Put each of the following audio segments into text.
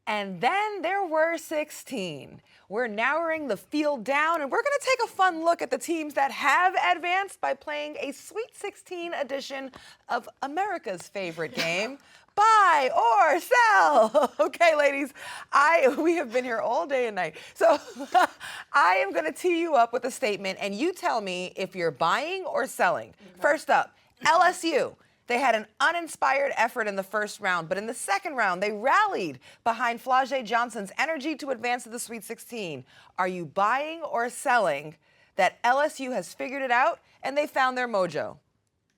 And then there were 16. We're narrowing the field down, and we're going to take a fun look at the teams that have advanced by playing a Sweet 16 edition of America's favorite game, buy or sell. Okay, ladies, we have been here all day and night. So I am going to tee you up with a statement, and you tell me if you're buying or selling. Okay. First up, LSU. They had an uninspired effort in the first round, but in the second round, they rallied behind Flau'jae Johnson's energy to advance to the Sweet 16. Are you buying or selling that LSU has figured it out and they found their mojo?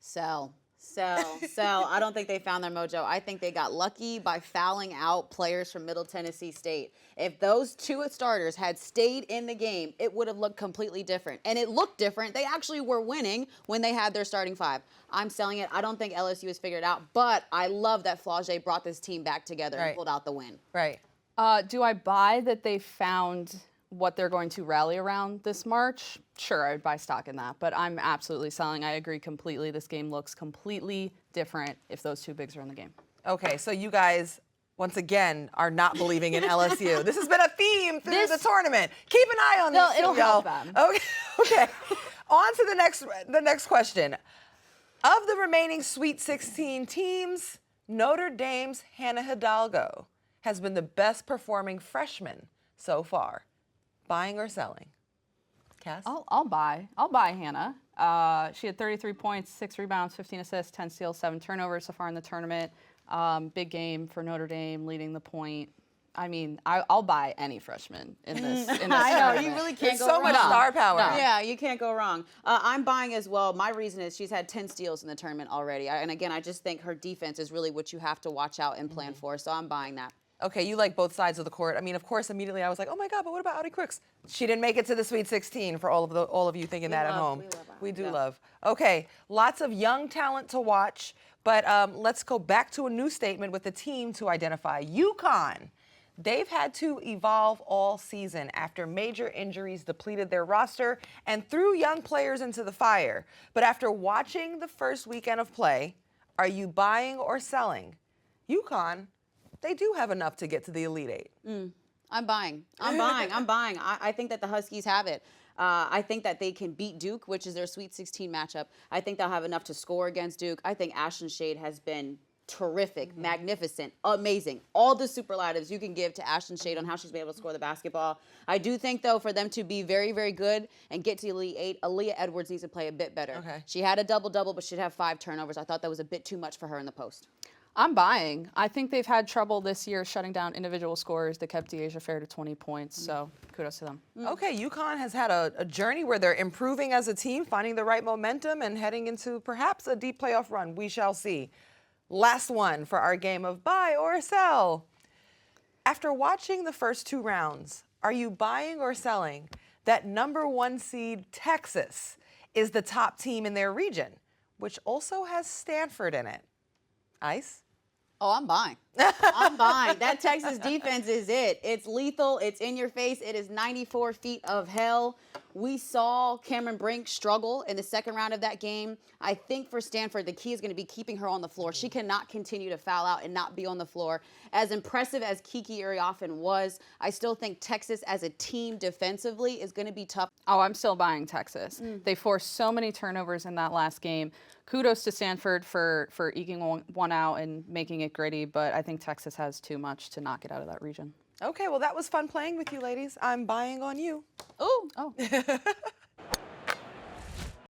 Sell. I don't think they found their mojo. I think they got lucky by fouling out players from Middle Tennessee State. If those two starters had stayed in the game, it would have looked completely different. And it looked different. They actually were winning when they had their starting five. I'm selling it. I don't think LSU has figured it out, but I love that Flau'jae brought this team back together and pulled out the win. Right. Do I buy that they found what they're going to rally around this March? Sure, I would buy stock in that, but I'm absolutely selling. I agree completely. This game looks completely different if those two bigs are in the game. Okay, so you guys, once again, are not believing in LSU. This has been a theme through the tournament. Keep an eye on this, it'll help them. Okay. On to the next question. Of the remaining Sweet 16 teams, Notre Dame's Hannah Hidalgo has been the best performing freshman so far. Buying or selling? Cass? I'll buy Hannah. She had 33 points, 6 rebounds, 15 assists, 10 steals, 7 turnovers so far in the tournament. Big game for Notre Dame, leading the point. I mean, I'll buy any freshman in this. I know, you really can't go wrong. So much star power. No. Yeah, you can't go wrong. I'm buying as well. My reason is she's had 10 steals in the tournament already. And again, I just think her defense is really what you have to watch out and plan for. So I'm buying that. Okay, you like both sides of the court. I mean, of course, immediately I was like, oh my God, but what about Audi Crooks? She didn't make it to the Sweet 16 for all of you thinking that at home. We do love. Okay, lots of young talent to watch, but let's go back to a new statement with the team to identify. UConn. They've had to evolve all season after major injuries depleted their roster and threw young players into the fire. But after watching the first weekend of play, are you buying or selling? UConn, they do have enough to get to the Elite Eight. I'm buying. I think that the Huskies have it. I think that they can beat Duke, which is their Sweet 16 matchup. I think they'll have enough to score against Duke. I think Ashton Shade has been terrific, magnificent, amazing. All the superlatives you can give to Ashton Shade on how she's been able to score the basketball. I do think, though, for them to be very, very good and get to the Elite Eight, Aaliyah Edwards needs to play a bit better. Okay. She had a double-double, but she'd have 5 turnovers. I thought that was a bit too much for her in the post. I'm buying. I think they've had trouble this year shutting down individual scores that kept De'Asia Fair to 20 points, so kudos to them. Okay, UConn has had a journey where they're improving as a team, finding the right momentum, and heading into perhaps a deep playoff run. We shall see. Last one for our game of buy or sell. After watching the first 2 rounds, are you buying or selling that #1 seed Texas is the top team in their region, which also has Stanford in it? Ice? Oh, I'm buying. I'm buying. That Texas defense is it. It's lethal. It's in your face. It is 94 feet of hell. We saw Cameron Brink struggle in the second round of that game. I think for Stanford, the key is going to be keeping her on the floor. She cannot continue to foul out and not be on the floor. As impressive as Kiki Iriafen was, I still think Texas as a team defensively is going to be tough. Oh, I'm still buying Texas. They forced so many turnovers in that last game. Kudos to Stanford for eking one out and making it gritty, but I think Texas has too much to knock it out of that region. Okay, well, that was fun playing with you, ladies. I'm buying on you. Oh.